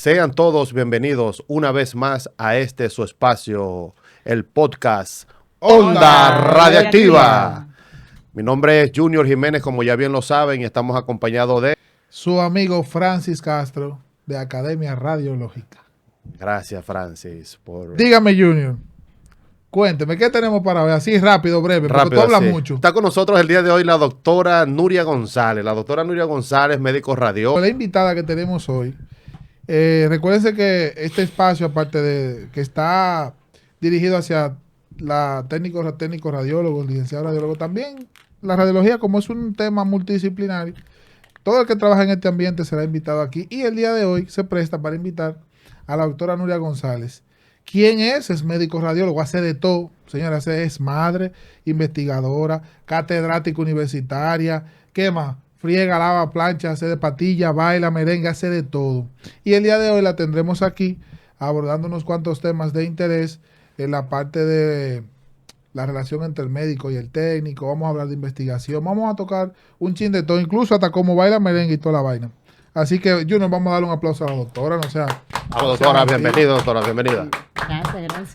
Sean todos bienvenidos una vez más a este su espacio, el podcast Onda Radiactiva. Mi nombre es Junior Jiménez, como ya bien lo saben, y estamos acompañados de su amigo Francis Castro, de Academia Radiológica. Gracias, Francis. Dígame, Junior, cuénteme, ¿qué tenemos para ver? Así rápido, breve, porque tú hablas mucho. Está con nosotros el día de hoy la doctora Nuria González. La doctora Nuria González, médico radiólogo. La invitada que tenemos hoy, recuérdense que este espacio, aparte de que está dirigido hacia la técnico radiólogos, licenciado radiólogo, también la radiología, como es un tema multidisciplinario, todo el que trabaja en este ambiente será invitado aquí. Y el día de hoy se presta para invitar a la doctora Nuria González. ¿Quién es? Es médico radiólogo, hace de todo. Señora, es madre, investigadora, catedrática universitaria. ¿Qué más? Friega, lava, plancha, hace de patilla, baila, merengue, hace de todo. Y el día de hoy la tendremos aquí abordando unos cuantos temas de interés en la parte de la relación entre el médico y el técnico. Vamos a hablar de investigación, vamos a tocar un chin de todo, incluso hasta cómo baila merengue y toda la vaina. Así que, Junior, vamos a darle un aplauso a la doctora, no sea... doctora, bienvenida, doctora, bienvenida. Gracias.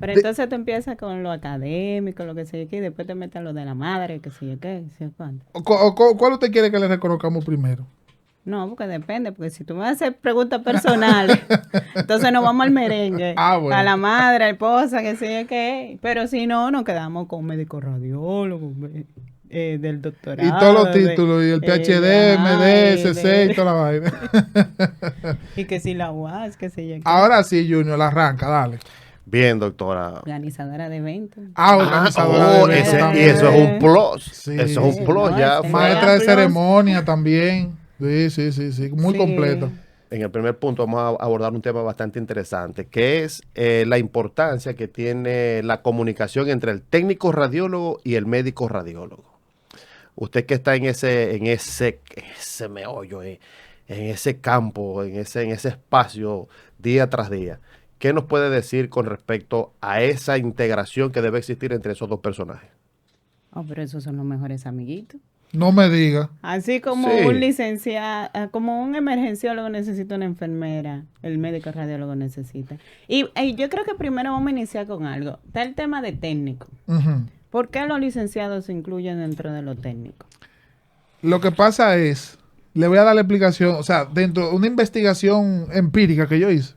Pero entonces tú empiezas con lo académico, lo que sé yo qué, y después te metes lo de la madre, que sé yo qué, sé yo cuánto. ¿Cuál usted quiere que le reconozcamos primero? No, porque depende, porque si tú me haces preguntas personales, entonces nos vamos al merengue, bueno. A la madre, a la esposa, que sé yo qué. Pero si no, nos quedamos con médico radiólogo, del doctorado. Y todos los títulos, y el PhD, MD, CC y toda la vaina. Y que si la UAS, que sé yo qué. Ahora sí, Junior, la arranca, dale. Bien, doctora. Organizadora de eventos. Organizadora de eventos. Y eso es un plus. Sí, eso es un plus, ya. Maestra de ceremonia también. Sí. Muy completa. En el primer punto vamos a abordar un tema bastante interesante, que es la importancia que tiene la comunicación entre el técnico radiólogo y el médico radiólogo. Usted que está en ese meollo, en ese campo, en ese espacio día tras día, ¿qué nos puede decir con respecto a esa integración que debe existir entre esos dos personajes? Oh, pero esos son los mejores amiguitos. No me diga. Así como un licenciado, como un emergenciólogo necesita una enfermera, el médico radiólogo necesita. Y yo creo que primero vamos a iniciar con algo. Está el tema de técnico. ¿Por qué los licenciados se incluyen dentro de lo técnico? Lo que pasa es, le voy a dar la explicación, o sea, dentro de una investigación empírica que yo hice.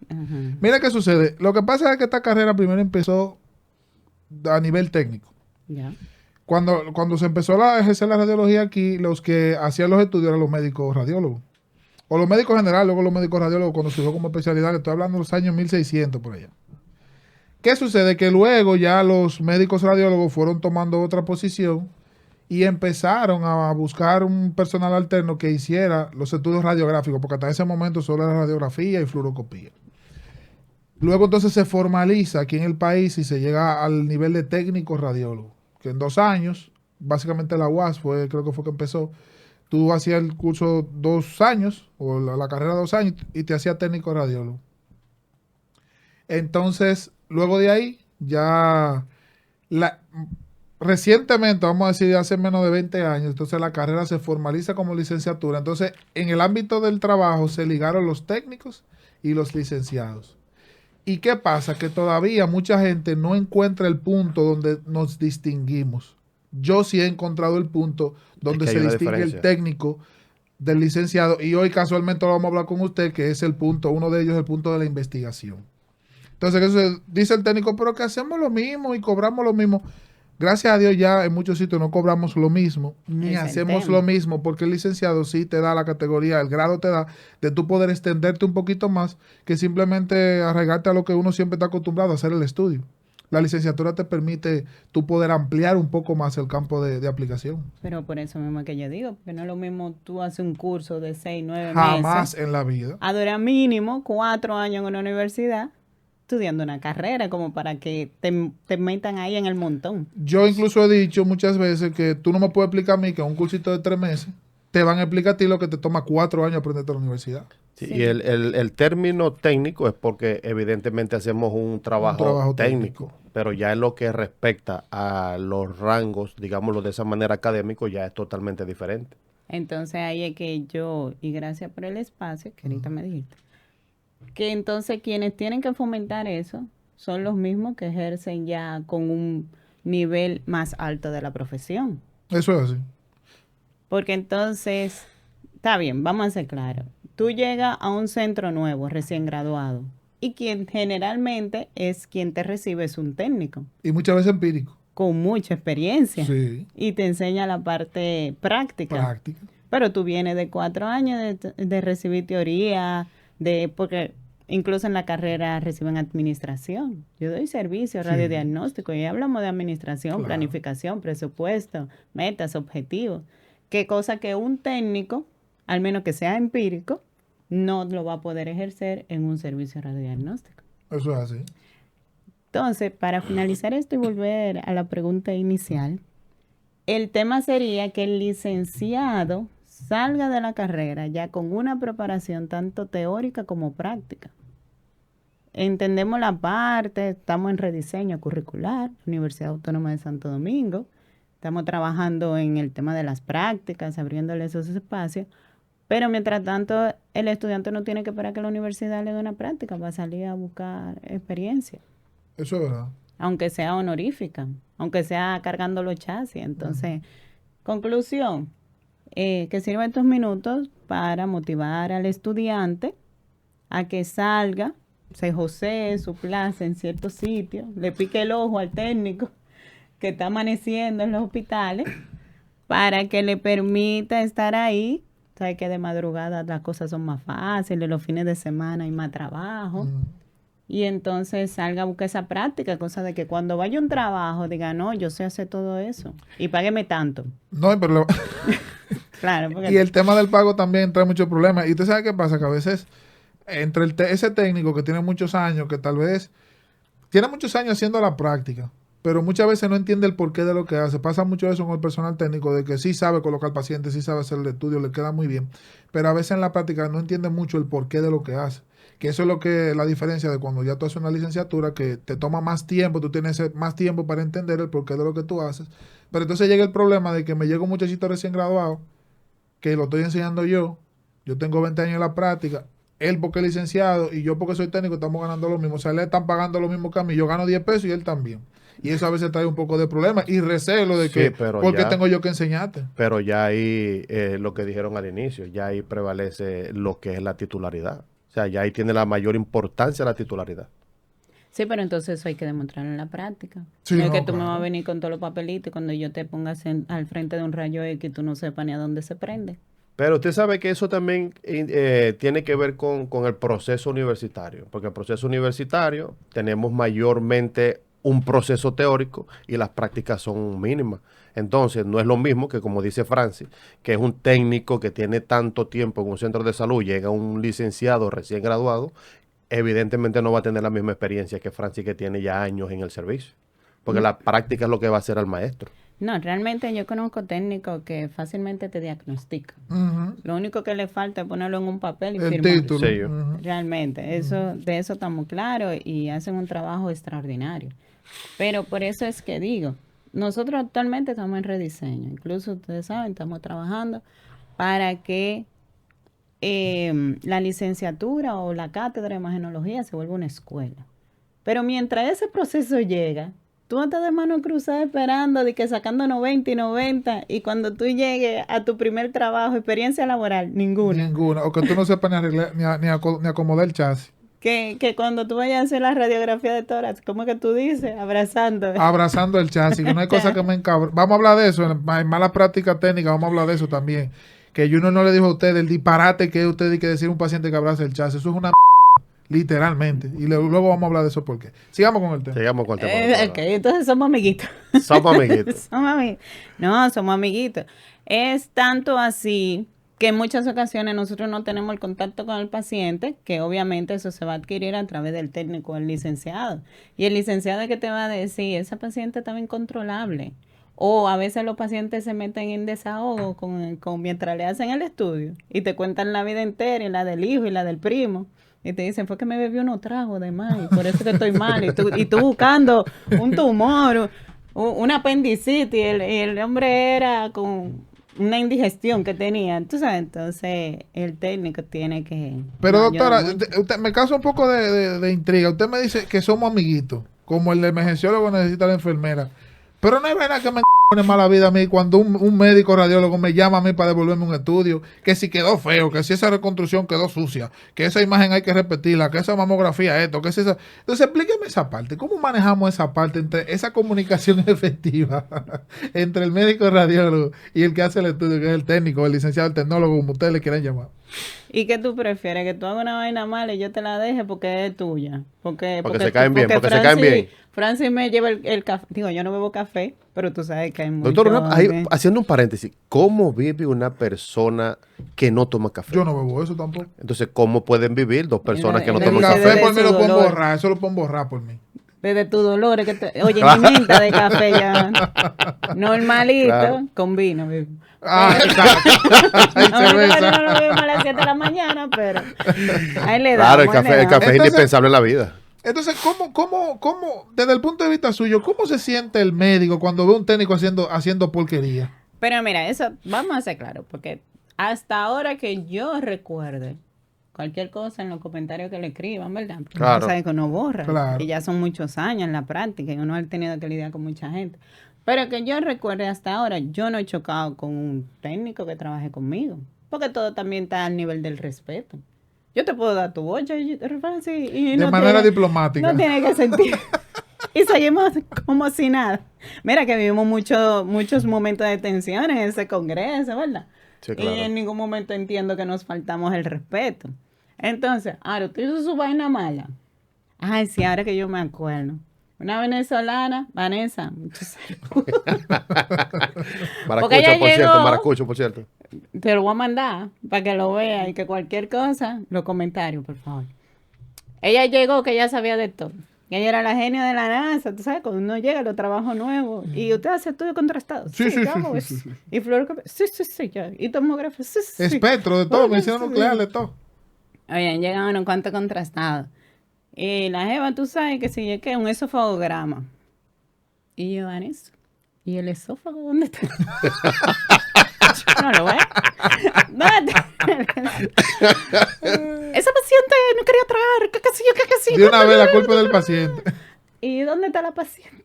Mira qué sucede. Lo que pasa es que esta carrera primero empezó a nivel técnico. Ya. Cuando se empezó a ejercer la radiología aquí, los que hacían los estudios eran los médicos radiólogos. O los médicos generales, luego los médicos radiólogos, cuando surgió como especialidad, estoy hablando de los años 1600 por allá. ¿Qué sucede? Que luego ya los médicos radiólogos fueron tomando otra posición y empezaron a buscar un personal alterno que hiciera los estudios radiográficos, porque hasta ese momento solo era radiografía y fluoroscopía. Luego entonces se formaliza aquí en el país y se llega al nivel de técnico radiólogo, que en 2 años, básicamente la UAS creo que fue que empezó, tú hacías el curso 2 años, o la carrera 2 años, y te hacías técnico radiólogo. Entonces, luego de ahí, ya recientemente, vamos a decir, hace menos de 20 años, entonces la carrera se formaliza como licenciatura. Entonces, en el ámbito del trabajo se ligaron los técnicos y los licenciados. ¿Y qué pasa? Que todavía mucha gente no encuentra el punto donde nos distinguimos. Yo sí he encontrado el punto donde se distingue el técnico del licenciado, y hoy casualmente lo vamos a hablar con usted, que es el punto, uno de ellos es el punto de la investigación. Entonces, eso dice el técnico, pero que hacemos lo mismo y cobramos lo mismo. Gracias a Dios ya en muchos sitios no cobramos lo mismo, ni hacemos lo mismo, porque el licenciado sí te da la categoría, el grado te da de tú poder extenderte un poquito más que simplemente arraigarte a lo que uno siempre está acostumbrado a hacer el estudio. La licenciatura te permite tú poder ampliar un poco más el campo de aplicación. Pero por eso mismo que yo digo, porque no es lo mismo tú haces un curso de 6, 9 meses. Jamás en la vida. A durar mínimo 4 años en una universidad, estudiando una carrera, como para que te metan ahí en el montón. Yo incluso he dicho muchas veces que tú no me puedes explicar a mí que un cursito de 3 meses te van a explicar a ti lo que te toma 4 años aprenderte en la universidad. Sí. Y el término técnico es porque evidentemente hacemos un trabajo técnico, pero ya en lo que respecta a los rangos, digámoslo de esa manera académico, ya es totalmente diferente. Entonces ahí es que yo, y gracias por el espacio que ahorita me dijiste, que entonces quienes tienen que fomentar eso son los mismos que ejercen ya con un nivel más alto de la profesión. Eso es así. Porque entonces, está bien, vamos a ser claros. Tú llegas a un centro nuevo, recién graduado, y quien generalmente es quien te recibe es un técnico. Y muchas veces empírico. Con mucha experiencia. Sí. Y te enseña la parte práctica. Pero tú vienes de 4 años de recibir teoría, porque incluso en la carrera reciben administración. Yo doy servicio, radiodiagnóstico, y hablamos de administración, planificación, presupuesto, metas, objetivos. Qué cosa que un técnico, al menos que sea empírico, no lo va a poder ejercer en un servicio radiodiagnóstico. Eso es así. Entonces, para finalizar esto y volver a la pregunta inicial, el tema sería que el licenciado salga de la carrera ya con una preparación tanto teórica como práctica. Entendemos la parte, estamos en rediseño curricular, Universidad Autónoma de Santo Domingo, estamos trabajando en el tema de las prácticas, abriéndole esos espacios, pero mientras tanto el estudiante no tiene que esperar que la universidad le dé una práctica, va a salir a buscar experiencia. Eso es verdad. Aunque sea honorífica, aunque sea cargando los chasis. Entonces, conclusión, que sirva estos minutos para motivar al estudiante a que salga, se josee su plaza en ciertos sitios, le pique el ojo al técnico que está amaneciendo en los hospitales para que le permita estar ahí. Sabes que de madrugada las cosas son más fáciles, los fines de semana hay más trabajo. Y entonces salga a buscar esa práctica, cosa de que cuando vaya a un trabajo diga, no, yo sé hacer todo eso y págueme tanto. No, pero... Claro. Porque... Y el tema del pago también trae muchos problemas. Y usted sabe qué pasa, que a veces entre ese técnico que tiene muchos años, que tal vez tiene muchos años haciendo la práctica, pero muchas veces no entiende el porqué de lo que hace. Pasa mucho eso con el personal técnico, de que sí sabe colocar pacientes, sí sabe hacer el estudio, le queda muy bien, pero a veces en la práctica no entiende mucho el porqué de lo que hace. Que eso es lo que la diferencia de cuando ya tú haces una licenciatura, que te toma más tiempo, tú tienes más tiempo para entender el porqué de lo que tú haces. Pero entonces llega el problema de que me llega un muchachito recién graduado, que lo estoy enseñando yo tengo 20 años en la práctica, él porque es licenciado y yo porque soy técnico, estamos ganando lo mismo. O sea, le están pagando lo mismo que a mí, yo gano 10 pesos y él también. Y eso a veces trae un poco de problema y recelo de que, ¿por qué tengo yo que enseñarte? Pero ya ahí, lo que dijeron al inicio, ya ahí prevalece lo que es la titularidad. O sea, ya ahí tiene la mayor importancia la titularidad. Sí, pero entonces eso hay que demostrarlo en la práctica. Sí, no es que tú me vas a venir con todos los papelitos y cuando yo te pongas al frente de un rayo X tú no sepas ni a dónde se prende. Pero usted sabe que eso también tiene que ver con el proceso universitario, porque el proceso universitario tenemos mayormente un proceso teórico y las prácticas son mínimas. Entonces, no es lo mismo que, como dice Francis, que es un técnico que tiene tanto tiempo en un centro de salud, llega un licenciado recién graduado, evidentemente no va a tener la misma experiencia que Francis, que tiene ya años en el servicio, porque la práctica es lo que va a hacer al maestro. No, realmente yo conozco técnicos que fácilmente te diagnostican. Lo único que le falta es ponerlo en un papel y firmarlo. Sí, realmente, de eso estamos claros y hacen un trabajo extraordinario. Pero por eso es que digo, nosotros actualmente estamos en rediseño. Incluso ustedes saben, estamos trabajando para que la licenciatura o la cátedra de imagenología se vuelva una escuela. Pero mientras ese proceso llega, tú no estás de mano cruzada esperando de que sacando 90 y 90 y cuando tú llegues a tu primer trabajo, experiencia laboral, ninguna. O que tú no sepas ni acomodar el chasis. Que cuando tú vayas a hacer la radiografía de tórax, ¿cómo que tú dices? Abrazando. Abrazando el chasis, que no hay cosa que me encabre. Vamos a hablar de eso, en mala práctica técnica, vamos a hablar de eso también. Que Juno no le dijo a usted el disparate que usted tiene que decir a un paciente que abrace el chasis. Eso es una literalmente. Y luego vamos a hablar de eso porque. Sigamos con el tema. Sigamos con el tema. Ok, entonces somos amiguitos. Somos amiguitos. No, somos amiguitos. Es tanto así que en muchas ocasiones nosotros no tenemos el contacto con el paciente, que obviamente eso se va a adquirir a través del técnico o el licenciado. Y el licenciado es que te va a decir, esa paciente estaba incontrolable. O a veces los pacientes se meten en desahogo mientras le hacen el estudio y te cuentan la vida entera, y la del hijo y la del primo. Y te dicen, fue que me bebió unos tragos de más y por eso que estoy mal. Y tú buscando un tumor, una apendicitis. Y el hombre era con una indigestión que tenía, tú sabes, entonces el técnico tiene que... Pero no, doctora, ayuda mucho. usted, me causa un poco de intriga. Usted me dice que somos amiguitos, como el emergenciólogo necesita la enfermera. Pero no hay vaina que me pone mala vida a mí cuando un médico radiólogo me llama a mí para devolverme un estudio, que si quedó feo, que si esa reconstrucción quedó sucia, que esa imagen hay que repetirla, que esa mamografía esto, que si esa... Entonces explíqueme esa parte. ¿Cómo manejamos esa parte entre esa comunicación efectiva entre el médico radiólogo y el que hace el estudio, que es el técnico, el licenciado, el tecnólogo, como ustedes le quieran llamar? ¿Y qué tú prefieres? ¿Que tú hagas una vaina mala y yo te la deje porque es tuya? Porque se caen bien, porque se caen bien. Francis me lleva el café. Digo, yo no bebo café, pero tú sabes que hay mucho... Doctor, haciendo un paréntesis, ¿cómo vive una persona que no toma café? Yo no bebo eso tampoco. Entonces, ¿cómo pueden vivir dos personas que no El toman café café? por mí lo pueden dolor. borrar, eso lo pueden borrar por mí. Desde tu dolor, es que oye, mi menta de café ya normalito, Claro. con vino. Baby. Ah, exacto. Hay cerveza. No lo bebemos a las 7 de la mañana, pero ahí le Claro, damos. el café es Entonces- indispensable en la vida. Entonces, ¿cómo, desde el punto de vista suyo, cómo se siente el médico cuando ve un técnico haciendo porquería? Pero mira, eso vamos a ser claros, porque hasta ahora que yo recuerde, cualquier cosa en los comentarios que le escriban, ¿verdad? Porque Claro. tú sabes que uno borra, Claro. y ya son muchos años en la práctica y uno ha tenido que lidiar con mucha gente. Pero que yo recuerde hasta ahora, yo no he chocado con un técnico que trabaje conmigo, porque todo también está al nivel del respeto. Yo te puedo dar tu bocha y De manera diplomática. no tiene que sentir. Y seguimos como si nada. Mira que vivimos muchos momentos de tensión en ese congreso, ¿verdad? Sí, claro. Y en ningún momento entiendo que nos faltamos el respeto. Entonces, ahora usted hizo su vaina mala. Ay, sí, ahora que yo me acuerdo. Una venezolana, Vanessa, muchos saludos. Porque ella llegó- Maracucho, por cierto. Te lo voy a mandar para que lo vea y que cualquier cosa, los comentarios, por favor. Ella llegó que ella sabía de todo. Que ella era la genia de la NASA, tú sabes, cuando uno llega a los trabajos nuevos y usted hace estudios contrastados. Sí, sí, ¿cómo sí, es? sí, sí. Y fluoroscopio, sí, ya. Y tomógrafo, sí. Espectro de todo, Bueno, medicina sí. nuclear, de todo. Oye, llegan unos cuantos contrastados. Y la jeva, tú sabes que si es que un esofagograma. Y yo, Vanessa, ¿y el esófago dónde está? Yo no lo veo. ¿Dónde está? Esa paciente no quería tragar, que sí, que sí. De una vez la culpa del paciente. ¿Y dónde está la paciente?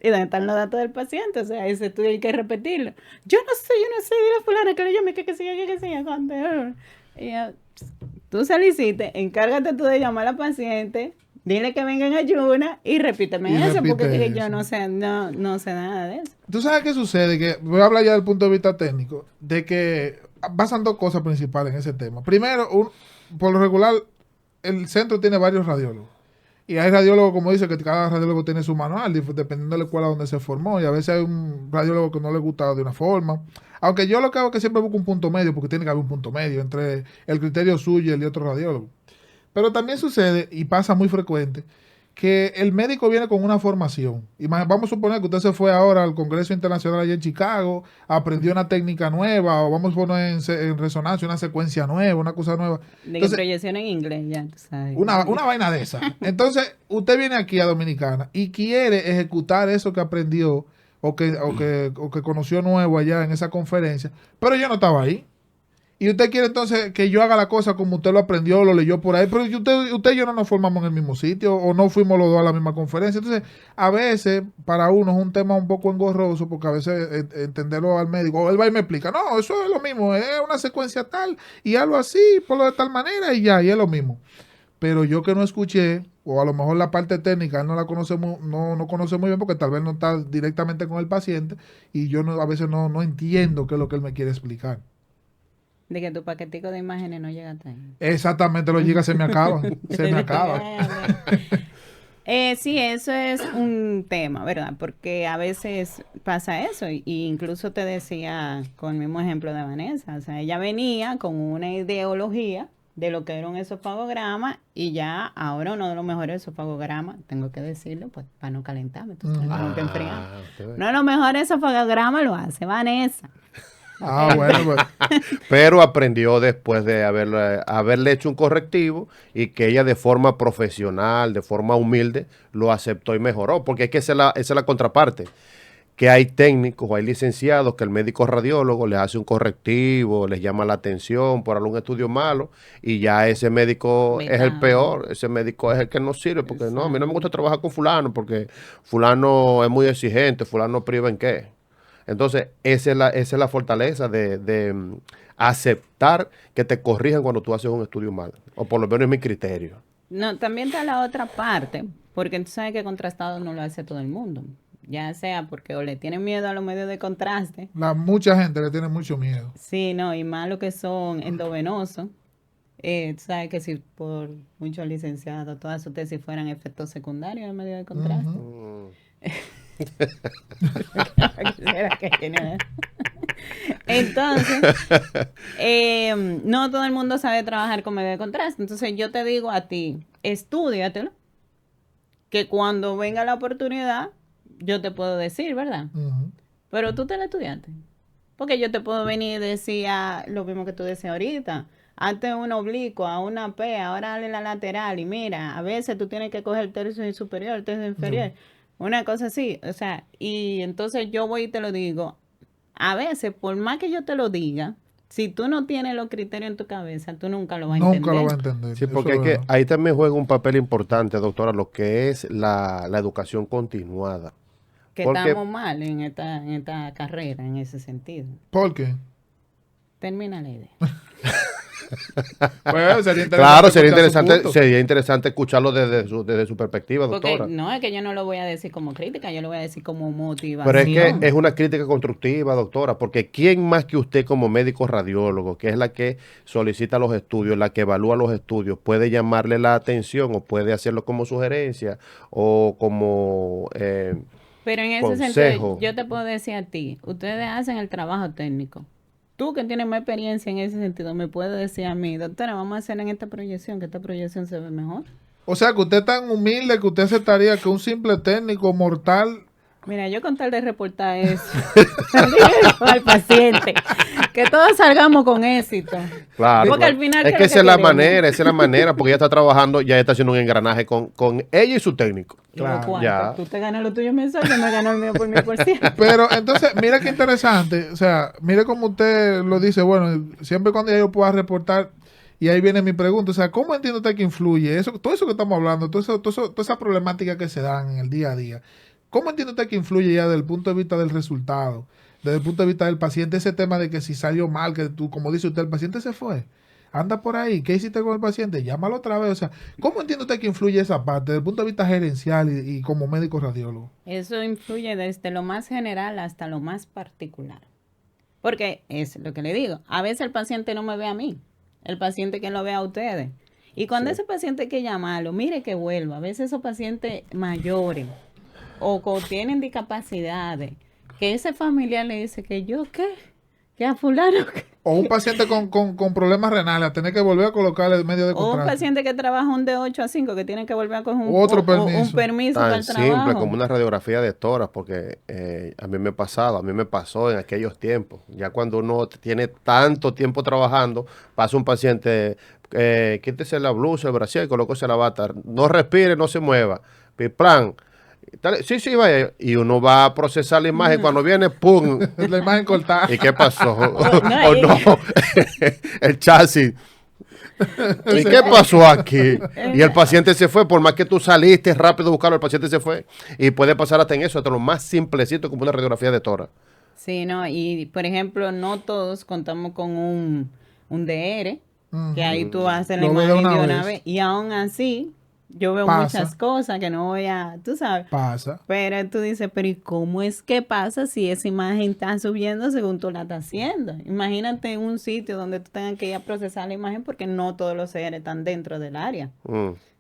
¿Y dónde están los datos del paciente? O sea, ese estudio hay que repetirlo. Yo no sé, dile a fulana que le llame, que siga, cuando... Y yo, tú se lo hiciste, encárgate tú de llamar a la paciente, dile que venga en ayuna y repíteme Y eso, porque repite es que yo eso. no sé nada de eso. ¿Tú sabes qué sucede? Que voy a hablar ya del punto de vista técnico, de que pasan dos cosas principales en ese tema. Primero, por lo regular, el centro tiene varios radiólogos. Y hay radiólogos, como dice, que cada radiólogo tiene su manual, dependiendo de la escuela donde se formó. Y a veces hay un radiólogo que no le gusta de una forma. Aunque yo lo que hago es que siempre busco un punto medio, porque tiene que haber un punto medio entre el criterio suyo y el de otro radiólogo. Pero también sucede, y pasa muy frecuente, que el médico viene con una formación. Vamos a suponer que usted se fue ahora al Congreso Internacional allá en Chicago, aprendió una técnica nueva, o vamos a poner en resonancia una secuencia nueva, una cosa nueva. De que Entonces, proyección en inglés, ya, tú sabes. una vaina de esa. Entonces, usted viene aquí a Dominicana y quiere ejecutar eso que aprendió o que conoció nuevo allá en esa conferencia, pero yo no estaba ahí. Y usted quiere entonces que yo haga la cosa como usted lo aprendió, lo leyó por ahí, pero usted y yo no nos formamos en el mismo sitio o no fuimos los dos a la misma conferencia. Entonces, a veces para uno es un tema un poco engorroso porque a veces entenderlo al médico, o él va y me explica, no, eso es lo mismo, es una secuencia tal y algo así, por lo de tal manera y ya, y es lo mismo. Pero yo que no escuché, o a lo mejor la parte técnica él no la conoce no conoce muy bien porque tal vez no está directamente con el paciente y yo a veces no entiendo qué es lo que él me quiere explicar. De que tu paquetico de imágenes no llega hasta ahí. Exactamente, los gigas se me acaban. Se me acaban. Sí, eso es un tema, ¿verdad? Porque a veces pasa eso, y incluso te decía con el mismo ejemplo de Vanessa, o sea, ella venía con una ideología de lo que era un esofagograma y ya ahora uno de los mejores esofagogramas, tengo que decirlo, pues para no calentarme, entonces tengo que enfriar. Uno de los mejores esofagogramas lo hace Vanessa. Ah, bueno, pues. Pero aprendió después de haberle hecho un correctivo y que ella de forma profesional, de forma humilde, lo aceptó y mejoró. Porque es que esa es la contraparte. que hay técnicos o hay licenciados que el médico radiólogo les hace un correctivo, les llama la atención por algún estudio malo y ya ese médico es el peor, ese médico es el que no sirve porque no, a mí no me gusta trabajar con fulano porque fulano es muy exigente, fulano priva en qué. Entonces, esa es la fortaleza de aceptar que te corrijan cuando tú haces un estudio mal, o por lo menos es mi criterio. No, también está la otra parte, porque tú sabes que contrastado no lo hace todo el mundo. Ya sea porque o le tienen miedo a los medios de contraste. Mucha gente le tiene mucho miedo. Sí, no, y más lo que son endovenosos. Tú sabes que si por muchos licenciados todas sus tesis fueran efectos secundarios de medios de contraste. Quisiera que tiene. Entonces, no todo el mundo sabe trabajar con medio de contraste. Entonces, yo te digo a ti, estúdiatelo, que cuando venga la oportunidad, yo te puedo decir, ¿verdad? Pero tú te la estudiaste. Porque yo te puedo venir y decir lo mismo que tú decías ahorita. Antes una oblicua, una P, ahora dale la lateral. Y mira, a veces tú tienes que coger el tercio superior, el tercio inferior. Una cosa así. O sea, y entonces yo voy y te lo digo. A veces, por más que yo te lo diga, si tú no tienes los criterios en tu cabeza, tú nunca lo vas a entender. Nunca lo vas a entender. Sí, porque ahí también juega un papel importante, doctora, lo que es la educación continuada. Que estamos mal en esta carrera, en ese sentido. ¿Por qué? Termina la idea. Bueno, sería interesante escucharlo desde su perspectiva, doctora. Porque no, es que yo no lo voy a decir como crítica, yo lo voy a decir como motivación. Pero es que es una crítica constructiva, doctora, porque ¿quién más que usted como médico radiólogo, que es la que solicita los estudios, la que evalúa los estudios, puede llamarle la atención o puede hacerlo como sugerencia o como pero en ese consejo? sentido, yo te puedo decir a ti, ustedes hacen el trabajo técnico. Tú que tienes más experiencia en ese sentido, me puedes decir a mí, doctora, vamos a hacer en esta proyección, que esta proyección se ve mejor. O sea, que usted es tan humilde que usted aceptaría que un simple técnico mortal... Mira, yo con tal de reportar eso al paciente, que todos salgamos con éxito. Claro, porque al final es que esa es la manera, porque ella está trabajando, ya está haciendo un engranaje con ella y su técnico. Claro. Ya. Tú te ganas lo tuyo mensual, yo me gano el mío por 1000%. Pero entonces, mira qué interesante, o sea, mire cómo usted lo dice, bueno, siempre cuando yo pueda reportar, y ahí viene mi pregunta, o sea, ¿cómo entiende usted que influye eso, todo eso que estamos hablando, toda esa problemática que se dan en el día a día? ¿Cómo entiende usted que influye ya desde el punto de vista del resultado, desde el punto de vista del paciente, ese tema de que si salió mal, que tú, como dice usted, el paciente se fue, anda por ahí, ¿qué hiciste con el paciente? Llámalo otra vez. O sea, ¿cómo entiende usted que influye esa parte desde el punto de vista gerencial y como médico radiólogo? Eso influye desde lo más general hasta lo más particular. Porque es lo que le digo, a veces el paciente no me ve a mí, el paciente que lo ve a ustedes. Y cuando ese paciente hay que llamarlo, mire que vuelva. A veces esos pacientes mayores o tienen discapacidades, que ese familiar le dice que yo qué, que a fulano qué. O un paciente con problemas renales, a tener que volver a colocarle el medio de contraste. O un paciente que trabaja de 8 a 5, que tiene que volver a coger un permiso para el trabajo. Simple como una radiografía de toras, porque a mí me pasó en aquellos tiempos. Ya cuando uno tiene tanto tiempo trabajando, pasa un paciente, quítese la blusa, el brasier, colóquese la bata, no respire, no se mueva, plan. Sí, vaya. Y uno va a procesar la imagen. Cuando viene, ¡pum! La imagen cortada. ¿Y qué pasó? No. El chasis. ¿Y qué pasó aquí? Y el paciente se fue. Por más que tú saliste rápido a buscarlo, el paciente se fue. Y puede pasar hasta en eso, hasta lo más simplecito como una radiografía de tórax. Sí, no. Y, por ejemplo, no todos contamos con un DR, que ahí tú haces la imagen de una vez. Y aún así... Yo veo muchas cosas que no voy a, tú sabes. Pasa. Pero tú dices, pero ¿y cómo es que pasa si esa imagen está subiendo según tú la estás haciendo? Imagínate un sitio donde tú tengas que ir a procesar la imagen porque no todos los CR están dentro del área.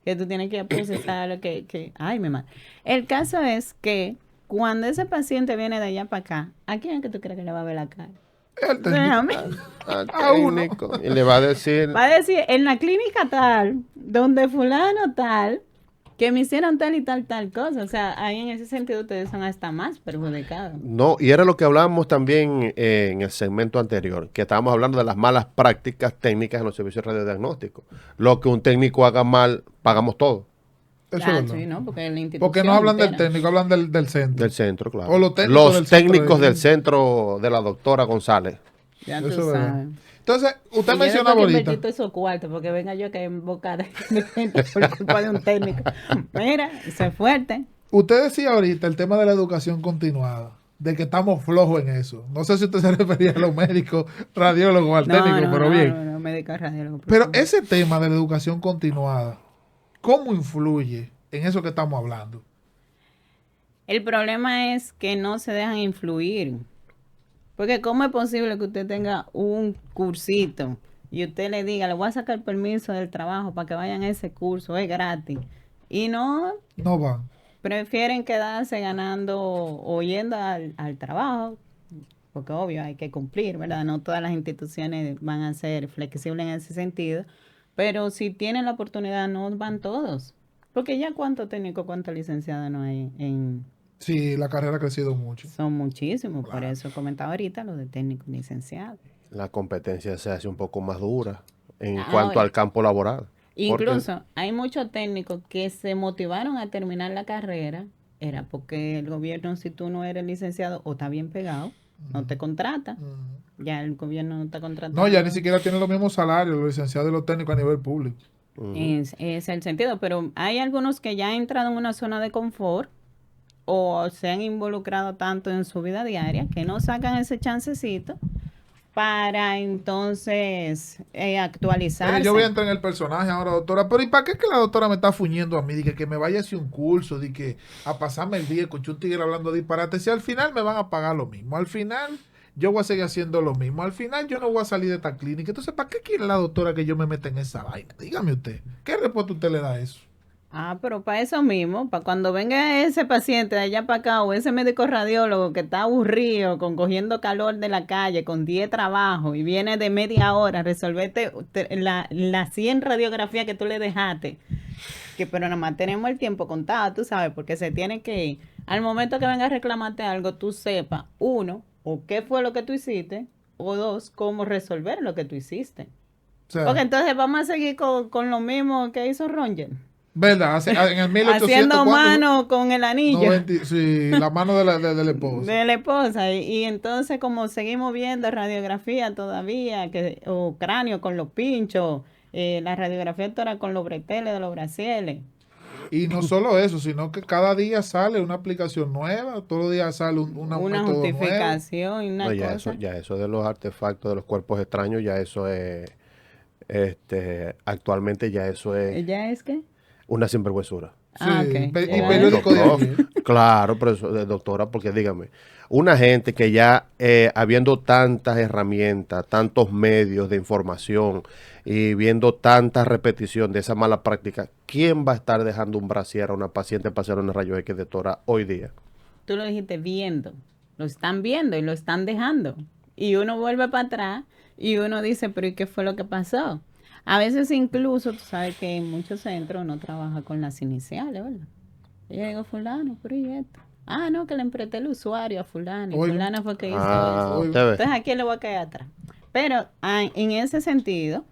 Que tú tienes que ir a procesar lo que... Ay, me mata. El caso es que cuando ese paciente viene de allá para acá, ¿a quién es que tú crees que le va a ver la cara? El técnico. A uno. Y le va a decir... Va a decir, en la clínica tal, donde fulano tal, que me hicieron tal y tal cosa. O sea, ahí en ese sentido ustedes son hasta más perjudicados. No, y era lo que hablábamos también en el segmento anterior, que estábamos hablando de las malas prácticas técnicas en los servicios de radiodiagnóstico. Lo que un técnico haga mal, pagamos todo. Eso es Ah, verdad. sí, ¿no? Porque la institución Porque no hablan del entera. técnico, hablan del centro. Del centro, claro. O los técnicos del centro técnicos de- del centro de la doctora González. Ya tú Eso es verdad. sabes. Entonces, usted Y yo mencionaba después que ahorita. invertí todos esos cuartos, porque venga yo que en boca de gente por culpa de un técnico. Mira, eso es fuerte. Usted decía ahorita el tema de la educación continuada, de que estamos flojos en eso. No sé si usted se refería a los médicos, radiólogos, al técnico, pero bien. No, médico radiólogo. Pero ese tema de la educación continuada, ¿cómo influye en eso que estamos hablando? El problema es que no se dejan influir. Porque ¿cómo es posible que usted tenga un cursito y usted le diga, le voy a sacar permiso del trabajo para que vayan a ese curso, es gratis? Y no, No van. prefieren quedarse ganando o yendo al trabajo, porque obvio hay que cumplir, ¿verdad? No todas las instituciones van a ser flexibles en ese sentido, pero si tienen la oportunidad no van todos. Porque ya cuántos técnicos, cuántos licenciados no hay Sí, la carrera ha crecido mucho. son muchísimos, por Claro. eso comentaba ahorita lo de técnico y licenciado. La competencia se hace un poco más dura en Ahora, cuanto al campo laboral. Porque incluso hay muchos técnicos que se motivaron a terminar la carrera, era porque el gobierno, si tú no eres licenciado o está bien pegado, no te contrata. Mm. Ya el gobierno no está contratando. No, ya ni siquiera tienen los mismos salarios los licenciados y los técnicos a nivel público. Es el sentido, pero hay algunos que ya han entrado en una zona de confort o se han involucrado tanto en su vida diaria que no sacan ese chancecito para entonces Mire, actualizarse. yo voy a entrar en el personaje ahora, doctora. Pero ¿y para qué que la doctora me está fuñendo a mí? De que me vaya a hacer un curso, de que a pasarme el día con un tigre hablando de disparate. Si al final me van a pagar lo mismo. Al final yo voy a seguir haciendo lo mismo. Al final yo no voy a salir de esta clínica. Entonces, ¿para qué quiere la doctora que yo me meta en esa vaina? Dígame usted. ¿Qué respuesta usted le da a eso? Ah, pero para eso mismo, para cuando venga ese paciente de allá para acá o ese médico radiólogo que está aburrido, con cogiendo calor de la calle, con 10 trabajos y viene de media hora a resolverte la 100 radiografías que tú le dejaste, que pero nada más tenemos el tiempo contado, tú sabes, porque se tiene que ir. Al momento que venga a reclamarte algo, tú sepas, uno, o qué fue lo que tú hiciste, o dos, cómo resolver lo que tú hiciste. O sea, Porque entonces vamos a seguir con lo mismo que hizo Ronger. ¿verdad? En el 1800, Haciendo ¿cuánto? mano con el anillo 90, sí, la mano de la esposa. de la esposa. Y entonces como seguimos viendo radiografía todavía, o cráneo con los pinchos, la radiografía doctora con los breteles de los bracieles. Y no solo eso, sino que cada día sale una aplicación nueva, todos los días sale un Una método nuevo. justificación y una no, cosa. ya eso de los artefactos de los cuerpos extraños, ya eso es, actualmente ya eso es ¿Ella es qué? una sinvergüenzura. Sí, Ah, ok. y Sí, periódico de Doctor, ayer. claro, pero eso, doctora, porque dígame, una gente que ya habiendo tantas herramientas, tantos medios de información y viendo tanta repetición de esa mala práctica, ¿quién va a estar dejando un brasier a una paciente para hacer una rayos X, doctora, hoy día? Tú lo dijiste viendo. Lo están viendo y lo están dejando. Y uno vuelve para atrás y uno dice, pero ¿y qué fue lo que pasó? A veces incluso, tú sabes que en muchos centros uno trabaja con las iniciales, ¿verdad? Y yo digo, fulano, pero ¿y esto? Ah, no, que le empresté el usuario a fulano. Y Oye. fulano fue que hizo Ah, eso. usted ve. Entonces, ¿a quién le voy a caer atrás? Pero en ese sentido,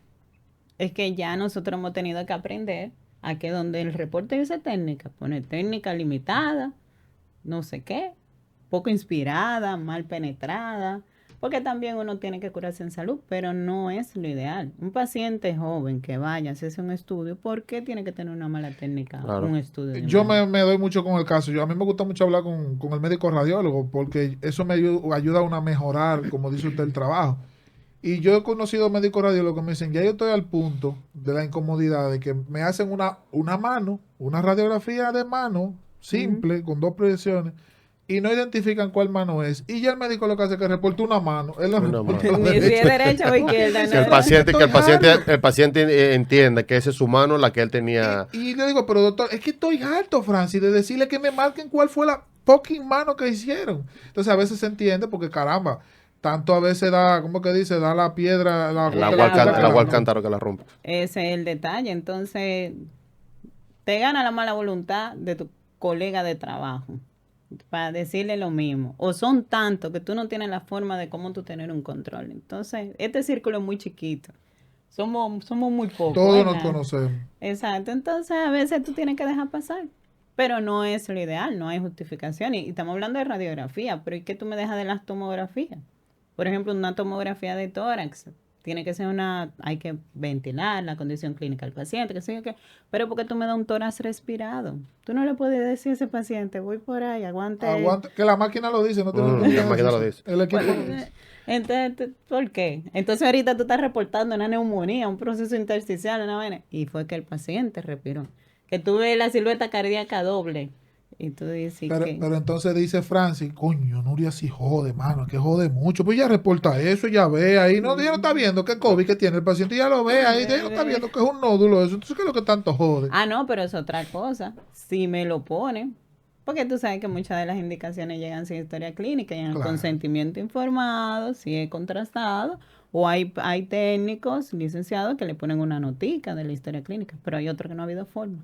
es que ya nosotros hemos tenido que aprender a que donde el reporte dice técnica, pone técnica limitada, no sé qué, poco inspirada, mal penetrada, porque también uno tiene que curarse en salud, pero no es lo ideal. Un paciente joven que vaya a hacerse un estudio, ¿por qué tiene que tener una mala técnica? Claro. Un estudio. de Yo mala- me doy mucho con el caso. A mí me gusta mucho hablar con el médico radiólogo porque eso me ayuda a uno a mejorar, como dice usted, el trabajo. Y yo he conocido médicos radiólogos que me dicen, ya yo estoy al punto de la incomodidad de que me hacen una mano, una radiografía de mano, simple, con 2 proyecciones, y no identifican cuál mano es. Y ya el médico lo que hace es que reporte una mano. Él no Una reporta mano. la Ni si es derecha. derecha o izquierda. Que el no. paciente, que el Estoy paciente, harto. el paciente entienda que esa es su mano la que él tenía. Y le digo, pero doctor, es que estoy harto, Francis, de decirle que me marquen cuál fue la fucking mano que hicieron. Entonces a veces se entiende porque caramba, tanto a veces da, ¿cómo que dice? Da la piedra, El agua, Claro. el agua al no. cántaro que la rompe. Ese es el detalle. Entonces, te gana la mala voluntad de tu colega de trabajo para decirle lo mismo. O son tantos que tú no tienes la forma de cómo tú tener un control. Entonces, este círculo es muy chiquito. somos muy pocos. Todos nos ¿verdad? conocemos. Exacto, entonces a veces tú tienes que dejar pasar, pero no es lo ideal, no hay justificación. Y estamos hablando de radiografía, pero ¿y qué tú me dejas de las tomografías? Por ejemplo, una tomografía de tórax, tiene que ser hay que ventilar la condición clínica del paciente, que sé yo qué, pero ¿por qué tú me das un tórax respirado? Tú no le puedes decir a ese paciente, voy por ahí, aguante. Aguanta, que la máquina lo dice, no tiene que La máquina lo dice. El equipo Pues, lo dice. entonces, ¿por qué? Entonces ahorita tú estás reportando una neumonía, un proceso intersticial, una vaina, y fue que el paciente respiró. Que tú ves la silueta cardíaca doble, y tú dices que... Pero entonces dice Francis, coño, Nuria sí jode, mano, que jode mucho. Pues ya reporta eso, ya ve ahí, no, ya no está viendo que COVID que tiene el paciente, ya lo ve ahí, ya no está viendo que es un nódulo eso. Entonces, ¿qué es lo que tanto jode? Ah, no, pero es otra cosa. Si me lo ponen, porque tú sabes que muchas de las indicaciones llegan sin historia clínica y en el Claro. consentimiento informado, si es contrastado, o hay técnicos licenciados que le ponen una notica de la historia clínica, pero hay otro que no ha habido forma.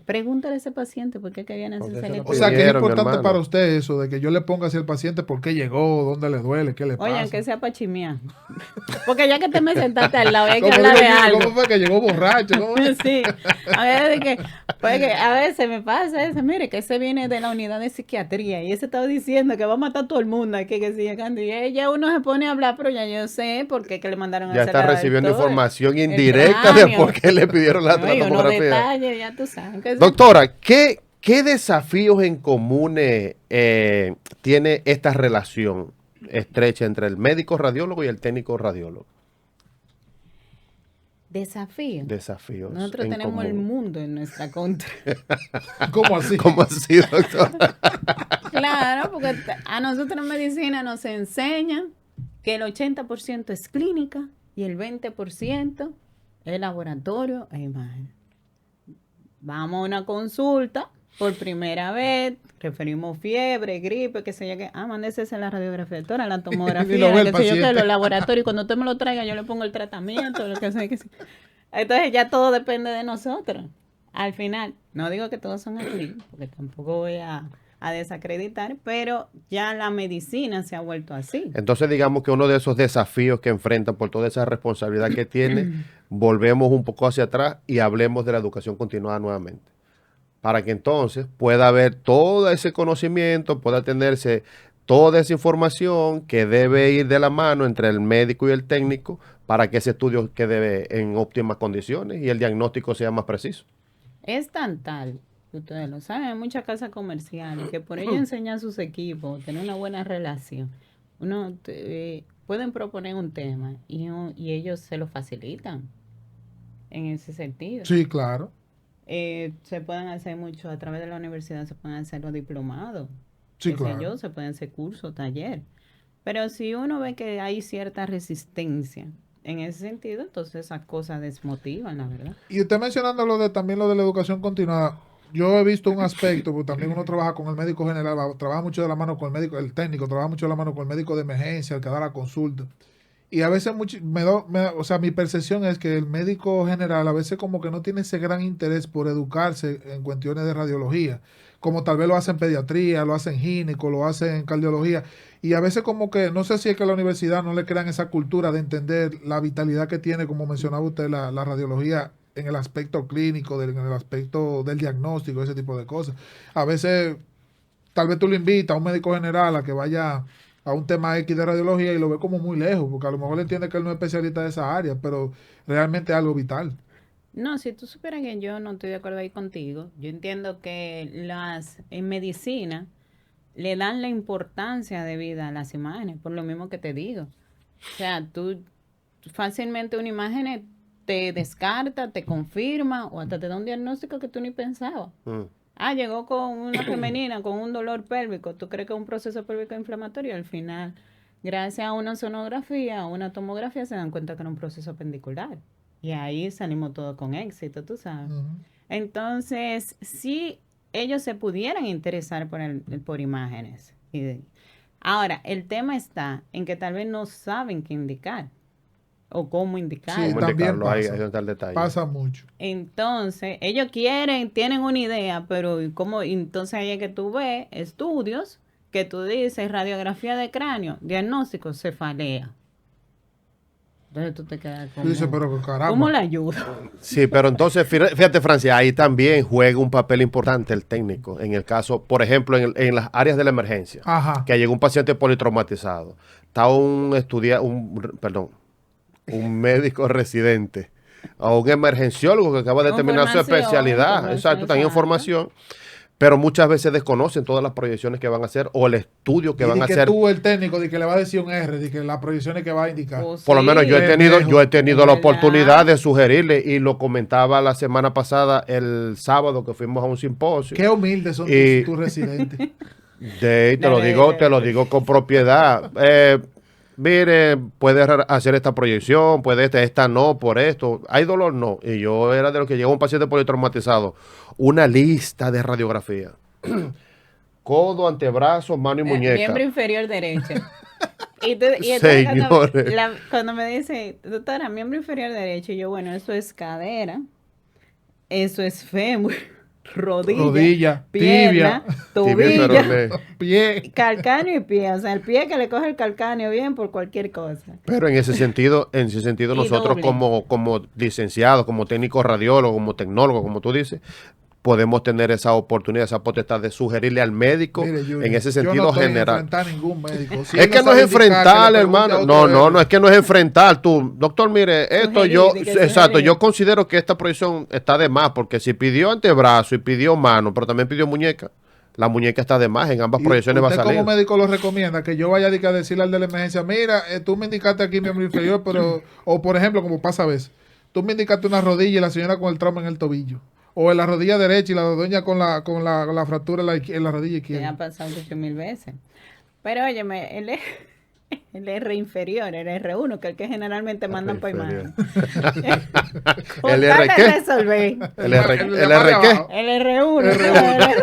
Pregúntale a ese paciente por qué que viene a Porque hacerse se el lo O sea, que es pidieron, mi importante hermano. para usted eso, de que yo le ponga así al paciente por qué llegó, dónde le duele, qué le Oye, pasa. aunque sea para chimear. Porque ya que te me sentaste al lado, hay que ¿Cómo hablar digo de yo? algo. ¿Cómo fue que llegó borracho? ¿Cómo fue? Sí, a ver, a veces me pasa eso, mire, que ese viene de la unidad de psiquiatría y ese estaba diciendo que va a matar a todo el mundo aquí, que sigue llegando. Y ya uno se pone a hablar, pero ya yo sé por qué que le mandaron a Ya hacer está la recibiendo todo, información el indirecta de cráneo. por qué le pidieron la No, y unos tomografía. detalles, ya tú sabes. Que Doctora, ¿qué desafíos en comunes tiene esta relación estrecha entre el médico radiólogo y el técnico radiólogo? desafío. Desafíos Nosotros en tenemos el común. mundo en nuestra contra. ¿Cómo así? ¿Cómo así, doctora? Claro, porque a nosotros en medicina nos enseñan que el 80% es clínica y el 20% es laboratorio e imagen. Vamos a una consulta por primera vez, referimos fiebre, gripe, qué sé yo qué. Ah, mándese esa la radiografía, doctora, la Y tomografía, lo ve el qué sé yo qué, paciente. los laboratorios. Y cuando usted me lo traiga, yo le pongo el tratamiento, lo que sea que sea. Entonces ya todo depende de nosotros. Al final, no digo que todos son así, porque tampoco voy a desacreditar, pero ya la medicina se ha vuelto así. Entonces, digamos que uno de esos desafíos que enfrentan por toda esa responsabilidad que tiene, volvemos un poco hacia atrás y hablemos de la educación continuada nuevamente. Para que entonces pueda haber todo ese conocimiento, pueda tenerse toda esa información que debe ir de la mano entre el médico y el técnico para que ese estudio quede en óptimas condiciones y el diagnóstico sea más preciso. Es tan tal, que ustedes lo saben, hay muchas casas comerciales que por ello enseñan a sus equipos, tener una buena relación. Pueden proponer un tema y ellos se lo facilitan en ese sentido. Sí, claro. Se pueden hacer mucho a través de la universidad, se pueden hacer los diplomados, Sí, qué sé claro. yo, se pueden hacer cursos, taller. Pero si uno ve que hay cierta resistencia en ese sentido, entonces esas cosas desmotivan, la verdad. Y usted mencionando también lo de la educación continuada, yo he visto un aspecto, porque también uno trabaja con el médico general, trabaja mucho de la mano con el médico, el técnico, trabaja mucho de la mano con el médico de emergencia, el que da la consulta. Y a veces, o sea, mi percepción es que el médico general a veces como que no tiene ese gran interés por educarse en cuestiones de radiología, como tal vez lo hace en pediatría, lo hace en gineco, lo hace en cardiología. Y a veces como que, no sé si es que a la universidad no le crean esa cultura de entender la vitalidad que tiene, como mencionaba usted, la radiología en el aspecto clínico, en el aspecto del diagnóstico, ese tipo de cosas. A veces, tal vez tú lo invitas a un médico general a que vaya a un tema X de radiología y lo ve como muy lejos, porque a lo mejor le entiende que él no es especialista de esa área, pero realmente es algo vital. No, si tú supieras que yo no estoy de acuerdo ahí contigo, yo entiendo que en medicina le dan la importancia de vida a las imágenes, por lo mismo que te digo. O sea, tú fácilmente una imagen te descarta, te confirma o hasta te da un diagnóstico que tú ni pensabas. Llegó con una femenina con un dolor pélvico. ¿Tú crees que es un proceso pélvico inflamatorio? Al final, gracias a una sonografía, a una tomografía, se dan cuenta que era un proceso apendicular. Y ahí salimos todo con éxito, tú sabes. Entonces, si ellos se pudieran interesar por imágenes. Ahora, el tema está en que tal vez no saben qué indicar o cómo indicar. Sí, ¿Cómo también indicarlo? Ahí pasa. donde está el detalle. Pasa mucho. Entonces, ellos tienen una idea, pero ¿cómo? Entonces ahí es que tú ves estudios que tú dices radiografía de cráneo, diagnóstico, cefalea. Entonces tú te quedas Tú dices, pero caramba. ¿cómo le ayudo? Sí, pero entonces, fíjate, Francia, ahí también juega un papel importante el técnico. En el caso, por ejemplo, en las áreas de la emergencia, Ajá. que llegó un paciente politraumatizado, está un médico residente o un emergenciólogo que acaba de Con terminar su formación, especialidad. formación, Exacto, están en exacto. formación, pero muchas veces desconocen todas las proyecciones que van a hacer o el estudio que Y van di a que hacer. tú, el técnico, de que le va a decir un R, de que las proyecciones que va a indicar. Pues Por lo menos sí, yo he tenido es la verdad. oportunidad de sugerirle y lo comentaba la semana pasada, el sábado que fuimos a un simposio. Qué humildes son Y tus residentes. te lo digo con propiedad. Mire, puede hacer esta proyección, puede esta no, por esto. ¿Hay dolor? No. Y yo era de los que llegó un paciente politraumatizado. Una lista de radiografía. Codo, antebrazo, mano y muñeca. Miembro inferior derecho. Y entonces Señores. cuando me dice, doctora, miembro inferior derecho, y yo, bueno, eso es cadera, eso es fémur, rodilla, pierna, Tibia y tobillo, peroné. Pie. calcáneo y pie. O sea, el pie que le coge el calcáneo bien por cualquier cosa. Pero en ese sentido Y nosotros doble. como licenciados, como técnicos radiólogos, como tecnólogos, como tú dices, podemos tener esa oportunidad, esa potestad de sugerirle al médico Mire, Junior, en ese yo no sesentido estoy en general. enfrentar a ningún médico. Si Es él que no sabe es indicar, enfrentar, que le pregunte a hermano. otro No, R. es que no es enfrentar. Tú, doctor, mire, esto Sugerir, yo, di que exacto, sugerir. yo considero que esta proyección está de más, porque si pidió antebrazo y pidió mano, pero también pidió muñeca, la muñeca está de más, en ambas Y proyecciones va a usted salir. como médico lo recomienda que yo vaya a decirle al de la emergencia, mira, tú me indicaste aquí miembro inferior, pero, o por ejemplo, como pasa a veces, tú me indicaste una rodilla y la señora con el trauma en el tobillo. O en la rodilla derecha y la doña con la fractura en la rodilla Que ha izquierda. pasado 8.000 veces. Pero óyeme, el R inferior, el R1, que es el que generalmente mandan para inferior. imagen. Con ¿El tal R de qué? resolver. El R, El el de más R de qué? abajo. El R1, el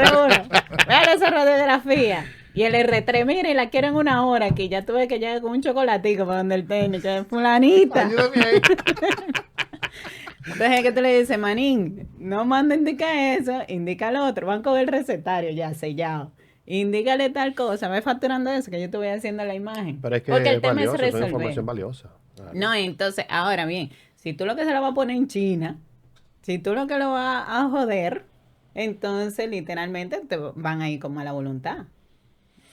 R1. Vean esa radiografía. Y el R3, mire, la quiero en 1 hora aquí. Ya tuve que llegar con un chocolatico para donde el técnico. Fulanita. Ayúdame ahí. Entonces, ¿qué tú le dices, manín? No manda indica eso, indica lo otro. Van con el recetario ya sellado. Indícale tal cosa, ve facturando eso, que yo te voy haciendo la imagen. Pero es que Porque el es tema es valioso, es resolver. información valiosa. Claro. No, entonces, ahora bien, si tú lo que se lo vas a poner en China, si tú lo que lo vas a joder, entonces literalmente te van a ir con mala voluntad.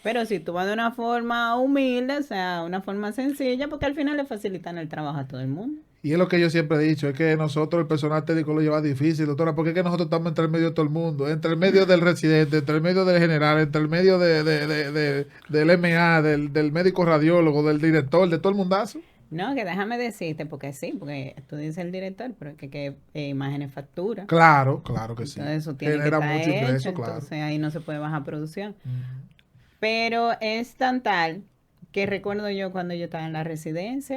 Pero si tú vas de una forma humilde, o sea, una forma sencilla, porque al final le facilitan el trabajo a todo el mundo. Y es lo que yo siempre he dicho, es que nosotros, el personal técnico, lo lleva difícil, doctora, porque es que nosotros estamos entre el medio de todo el mundo, entre el medio del residente, entre el medio del general, entre el medio del MA, del médico radiólogo, del director, de todo el mundazo. No, que déjame decirte, porque sí, porque tú dices el director, pero es que imágenes factura. Claro, claro que sí. Entonces eso tiene Genera que estar mucho ingreso, hecho, claro. entonces ahí no se puede bajar producción. Ujú. Pero es tan tal que recuerdo yo cuando yo estaba en la residencia,